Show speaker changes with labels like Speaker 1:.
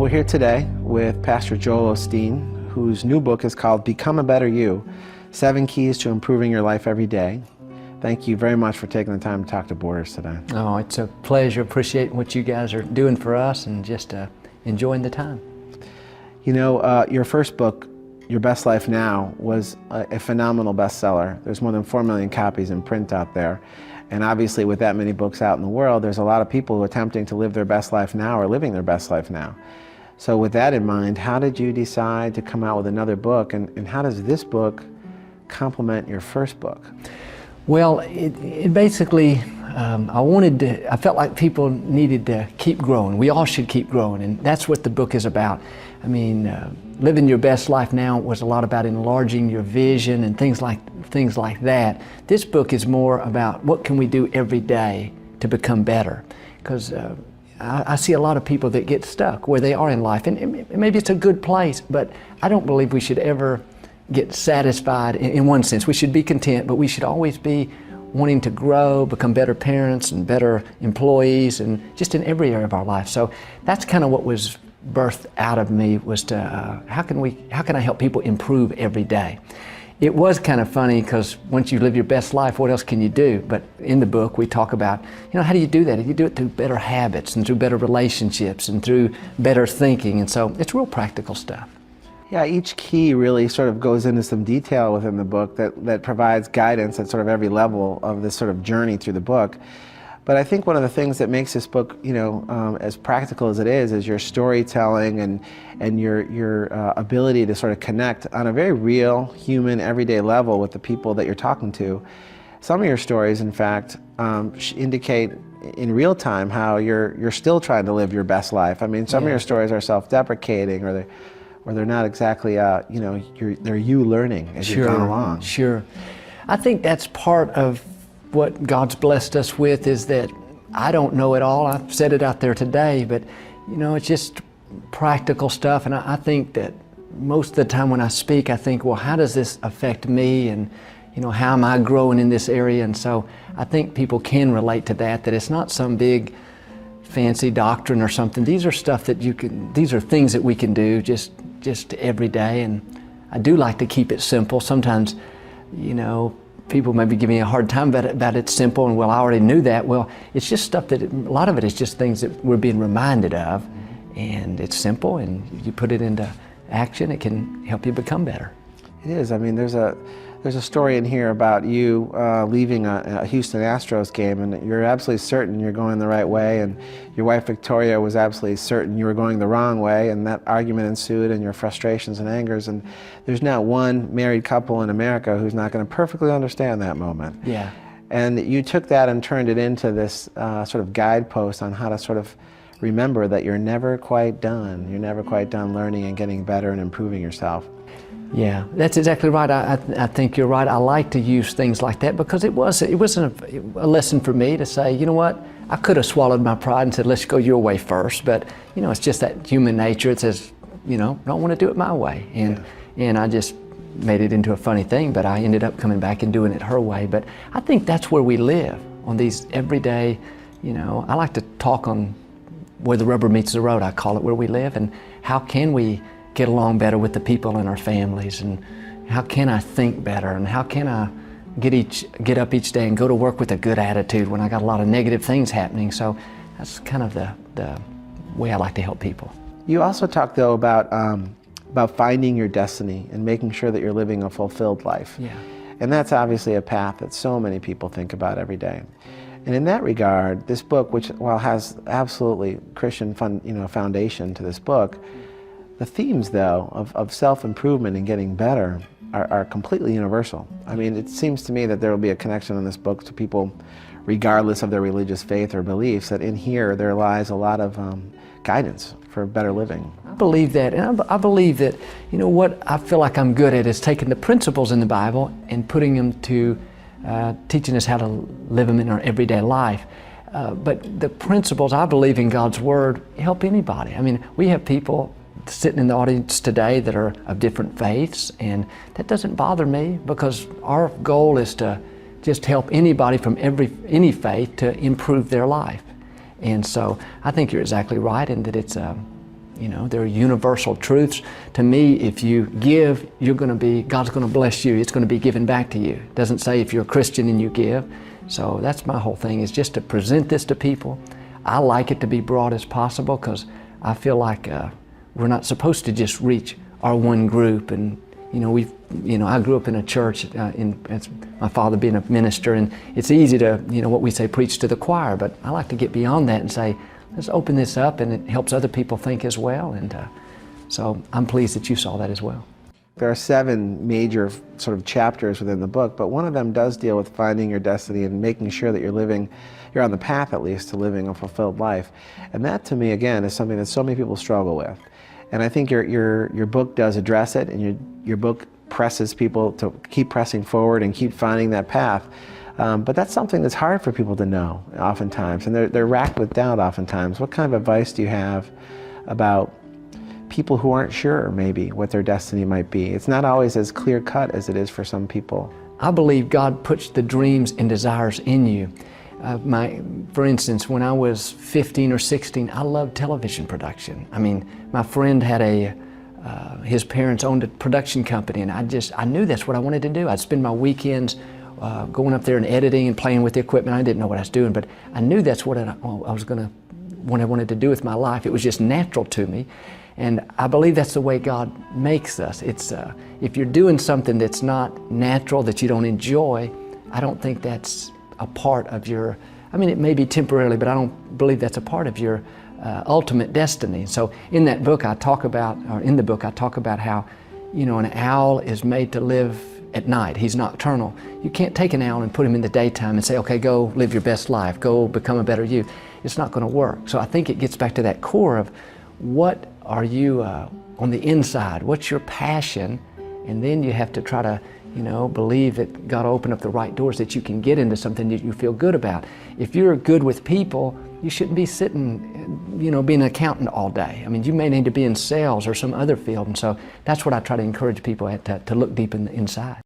Speaker 1: We're here today with Pastor Joel Osteen, whose new book is called Become a Better You, 7 Keys to Improving Your Life Every Day. Thank you very much for taking the time to talk to Borders today.
Speaker 2: Oh, it's a pleasure. Appreciate what you guys are doing for us and just enjoying the time.
Speaker 1: You know, your first book, Your Best Life Now, was a phenomenal bestseller. There's more than 4 million copies in print out there. And obviously with that many books out in the world, there's a lot of people who are attempting to live their best life now or living their best life now. So with that in mind, how did you decide to come out with another book, and how does this book complement your first book?
Speaker 2: Well, it basically, I felt like people needed to keep growing. We all should keep growing, and that's what the book is about. I mean, living your best life now was a lot about enlarging your vision and things like that. This book is more about what can we do every day to become better, because I see a lot of people that get stuck where they are in life, and maybe it's a good place, but I don't believe we should ever get satisfied in one sense. We should be content, but we should always be wanting to grow, become better parents and better employees, and just in every area of our life. So that's kind of what was birthed out of me, was to how can I help people improve every day? It was kind of funny because once you live your best life, what else can you do? But in the book we talk about, how do you do that? You do it through better habits and through better relationships and through better thinking, and so it's real practical stuff.
Speaker 1: Yeah, each key really sort of goes into some detail within the book that provides guidance at sort of every level of this sort of journey through the book. But I think one of the things that makes this book, as practical as it is your storytelling and your ability to sort of connect on a very real, human, everyday level with the people that you're talking to. Some of your stories, in fact, indicate in real time how you're still trying to live your best life. I mean, some of your stories are self-deprecating, or they're not exactly, they're you learning as you've gone along.
Speaker 2: Sure. I think that's part of what God's blessed us with, is that I don't know it all. I've said it out there today, but it's just practical stuff. And I think that most of the time when I speak, I think, well, how does this affect me? And how am I growing in this area? And so I think people can relate to that it's not some big fancy doctrine or something. These are stuff that these are things that we can do just every day. And I do like to keep it simple. Sometimes, people maybe give me a hard time about it's simple, and well, I already knew that. Well, it's just stuff that, a lot of it is just things that we're being reminded of, and it's simple, and you put it into action, it can help you become better.
Speaker 1: It is. I mean, there's a story in here about you leaving a Houston Astros game, and you're absolutely certain you're going the right way, and your wife Victoria was absolutely certain you were going the wrong way, and that argument ensued, and your frustrations and angers, and there's not one married couple in America who's not going to perfectly understand that moment.
Speaker 2: Yeah.
Speaker 1: And you took that and turned it into this sort of guidepost on how to sort of remember that you're never quite done. You're never quite done learning and getting better and improving yourself.
Speaker 2: Yeah, that's exactly right. I think you're right. I like to use things like that because it wasn't a lesson for me to say, you know what, I could have swallowed my pride and said, let's go your way first. But it's just that human nature. It says, don't want to do it my way, and I just made it into a funny thing. But I ended up coming back and doing it her way. But I think that's where we live, on these everyday. I like to talk on where the rubber meets the road. I call it, where we live, and how can we get along better with the people in our families, and how can I think better, and how can I get up each day and go to work with a good attitude when I got a lot of negative things happening. So that's kind of the way I like to help people.
Speaker 1: You also talk, though, about finding your destiny and making sure that you're living a fulfilled life.
Speaker 2: Yeah.
Speaker 1: And that's obviously a path that so many people think about every day. And in that regard, this book, which while has absolutely Christian foundation to this book, the themes, though, of self-improvement and getting better are completely universal. I mean, it seems to me that there will be a connection in this book to people regardless of their religious faith or beliefs, that in here there lies a lot of guidance for better living.
Speaker 2: I believe that, and I believe that, what I feel like I'm good at is taking the principles in the Bible and putting them to teaching us how to live them in our everyday life. But the principles, I believe in God's Word, help anybody. I mean, we have people sitting in the audience today that are of different faiths, and that doesn't bother me, because our goal is to just help anybody from any faith to improve their life. And so I think you're exactly right in that You know, they're universal truths. To me, if you give, God's going to bless you. It's going to be given back to you. It doesn't say if you're a Christian and you give. So that's my whole thing, is just to present this to people. I like it to be broad as possible, because I feel like we're not supposed to just reach our one group. And I grew up in a church, my father being a minister, and it's easy to, what we say, preach to the choir, but I like to get beyond that and say, let's open this up, and it helps other people think as well. And so I'm pleased that you saw that as well.
Speaker 1: There are 7 major sort of chapters within the book, but one of them does deal with finding your destiny and making sure that you're on the path at least to living a fulfilled life. And that, to me, again, is something that so many people struggle with. And I think your book does address it, and your book presses people to keep pressing forward and keep finding that path. But that's something that's hard for people to know oftentimes, and they're racked with doubt oftentimes. What kind of advice do you have about people who aren't sure maybe what their destiny might be? It's not always as clear cut as it is for some people.
Speaker 2: I believe God puts the dreams and desires in you. For instance, when I was 15 or 16, I loved television production. I mean, my friend had his parents owned a production company, and I knew that's what I wanted to do. I'd spend my weekends going up there and editing and playing with the equipment. I didn't know what I was doing, but I knew that's what I wanted to do with my life. It was just natural to me. And I believe that's the way God makes us. It's if you're doing something that's not natural, that you don't enjoy, I don't think that's a part of your, it may be temporarily, but I don't believe that's a part of your ultimate destiny. So in the book I talk about how, an owl is made to live at night. He's nocturnal. You can't take an owl and put him in the daytime and say, okay, go live your best life, go become a better you. It's not going to work. So I think it gets back to that core of, what are you on the inside? What's your passion? And then you have to try to, believe that God will open up the right doors, that you can get into something that you feel good about. If you're good with people, you shouldn't be sitting, being an accountant all day. You may need to be in sales or some other field. And so that's what I try to encourage people to look deep inside.